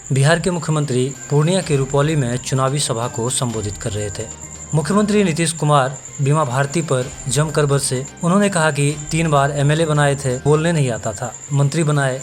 बिहार के मुख्यमंत्री पूर्णिया के रुपौली में चुनावी सभा को संबोधित कर रहे थे। मुख्यमंत्री नीतीश कुमार बीमा भारती पर जमकर बरसे। उन्होंने कहा कि 3 बार एमएलए बनाए थे, बोलने नहीं आता था, मंत्री बनाए,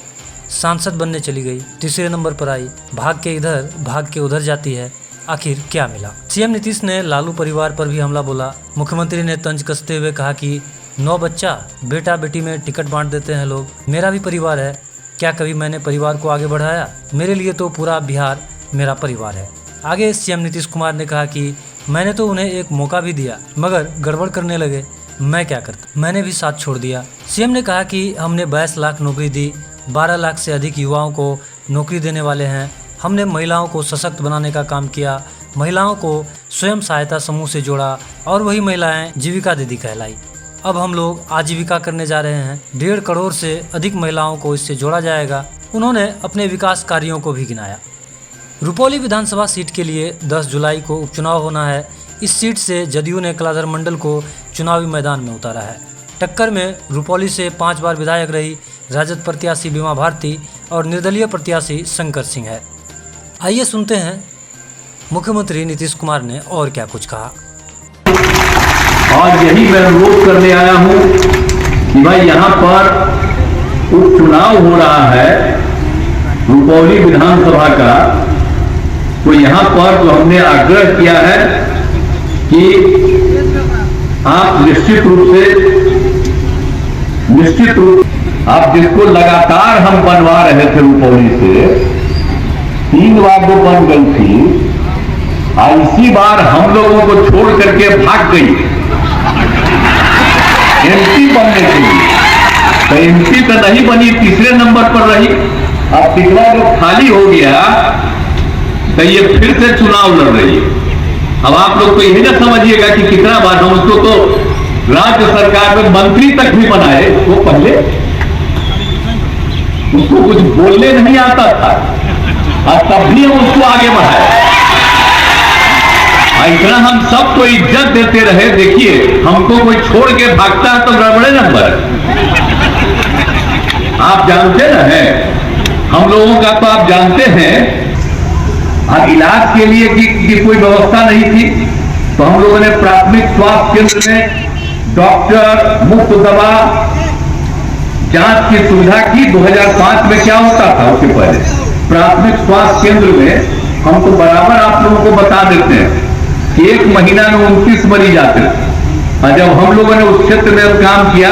सांसद बनने चली गई, तीसरे नंबर पर आई, भाग के इधर भाग के उधर जाती है, आखिर क्या मिला। सीएम नीतीश ने लालू परिवार पर भी हमला बोला। मुख्यमंत्री ने तंज कसते हुए कहा कि 9 बच्चा बेटा बेटी में टिकट बांट देते हैं लोग, मेरा भी परिवार है, क्या कभी मैंने परिवार को आगे बढ़ाया? मेरे लिए तो पूरा बिहार मेरा परिवार है। आगे सीएम नीतीश कुमार ने कहा कि मैंने तो उन्हें एक मौका भी दिया मगर गड़बड़ करने लगे, मैं क्या करता, मैंने भी साथ छोड़ दिया। सीएम ने कहा कि हमने 22 लाख नौकरी दी, 12 लाख से अधिक युवाओं को नौकरी देने वाले हैं। हमने महिलाओं को सशक्त बनाने का काम किया, महिलाओं को स्वयं सहायता समूह से जोड़ा और वही महिलाएं जीविका दीदी कहलाई। अब हम लोग आजीविका करने जा रहे हैं, 1.5 करोड़ से अधिक महिलाओं को इससे जोड़ा जाएगा। उन्होंने अपने विकास कार्यों को भी गिनाया। रुपौली विधानसभा सीट के लिए 10 जुलाई को उपचुनाव होना है। इस सीट से जदयू ने कलाधर मंडल को चुनावी मैदान में उतारा है। टक्कर में रुपौली से 5 बार विधायक रही राजद प्रत्याशी बीमा भारती और निर्दलीय प्रत्याशी शंकर सिंह है। आइए सुनते हैं मुख्यमंत्री नीतीश कुमार ने और क्या कुछ कहा। और यही मैं अनुरोध करने आया हूं कि भाई यहाँ पर उपचुनाव हो रहा है रुपौली विधानसभा का, तो यहाँ पर जो हमने आग्रह किया है कि आप निश्चित रूप आप जिसको लगातार हम बनवा रहे थे रुपौली से, 3 बार वो बन गई थी और इसी बार हम लोगों को छोड़ करके भाग गई एमपी बनने के लिए। तो एमपी तो नहीं बनी, तीसरे नंबर पर रही। अब तीसरा जो खाली हो गया तो ये फिर से चुनाव लड़ रही है। अब आप लोग तो यही ना समझिएगा कि कितना बार हम उसको तो राज्य सरकार में मंत्री तक भी बनाए, वो पहले उसको कुछ बोलने नहीं आता था और तब भी हम उसको आगे बढ़ाए। इतना हम सबको इज्जत देते रहे। देखिए, हमको कोई छोड़ के भागता है तो गड़बड़े नंबर। आप जानते ना हैं, हम लोगों का तो आप जानते हैं, और इलाज के लिए की कोई व्यवस्था नहीं थी, तो हम लोगों ने प्राथमिक स्वास्थ्य केंद्र में डॉक्टर, मुफ्त दवा, जांच की सुविधा की। 2005 में क्या होता था उसके पहले प्राथमिक स्वास्थ्य केंद्र में हम तो बराबर आप लोगों को बता देते हैं, 1 महीना में 29 मरीज आते थे। और जब हम लोगों ने उस क्षेत्र में काम किया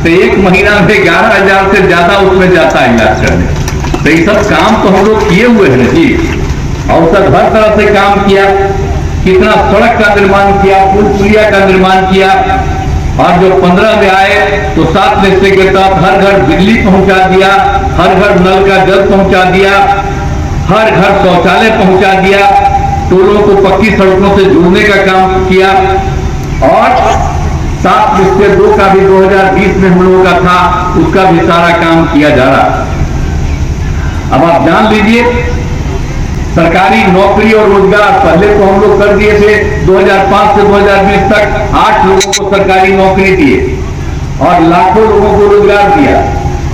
तो 1 महीना में 11,000 से ज्यादा उसमें जाता है इलाज करने। तो ये सब काम तो हम लोग किए हुए हैं जी, और सब हर तरह से काम किया। कितना सड़क का निर्माण किया, पुल पुलिया का निर्माण किया। और जो 15 में आए तो 7 निश्चय के तहत हर घर बिजली पहुंचा दिया, हर घर नल का जल पहुंचा दिया, हर घर शौचालय पहुंचा दिया, टोलों को पक्की सड़कों से जोड़ने का काम किया। और 7 निश्चय 2 का भी 2020 में हम लोगों का था, उसका भी सारा काम किया जा रहा। अब आप जान लीजिए, सरकारी नौकरी और रोजगार पहले तो हम लोग कर दिए थे। 2005 से 2020 तक 8 लोगों को सरकारी नौकरी दिए और लाखों लोगों को रोजगार दिया।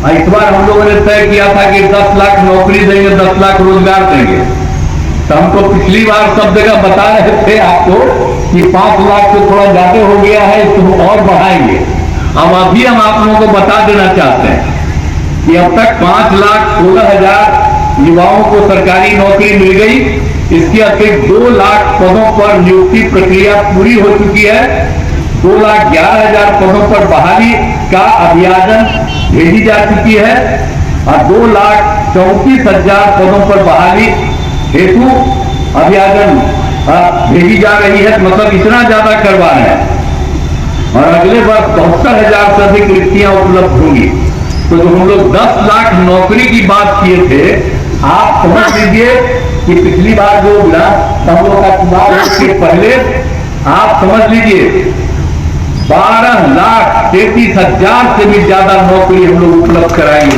और इस बार हम लोगों ने तय किया था कि 10 लाख नौकरी देंगे, 10 लाख रोजगार देंगे। तो हम तो पिछली बार सब जगह बता रहे थे आपको कि 5 लाख से थोड़ा ज्यादा हो गया है, इसको और बढ़ाएंगे। अब अभी हम आप लोगों को बता देना चाहते हैं कि अब तक 5,16,000 युवाओं को सरकारी नौकरी मिल गई। इसके अतिरिक्त 2 लाख पदों पर नियुक्ति प्रक्रिया पूरी हो चुकी है। 2,11,000 पदों पर बहाली का अभियान भेजी जा चुकी है और 2,34,000 पदों पर बहाली हेतु अभियान भेजी जा रही है। मतलब इतना ज्यादा करवा रहे हैं और अगले वर्ष 72,000 से अधिक रिक्तियां उपलब्ध होंगी। तो जो हम लोग 10 लाख नौकरी की बात किए थे, आप समझ लीजिए कि पिछली बार जो हम लोग का चुनाव के पहले आप समझ लीजिए 12,33,000 से भी ज्यादा नौकरी हम लोग उपलब्ध कराएंगे।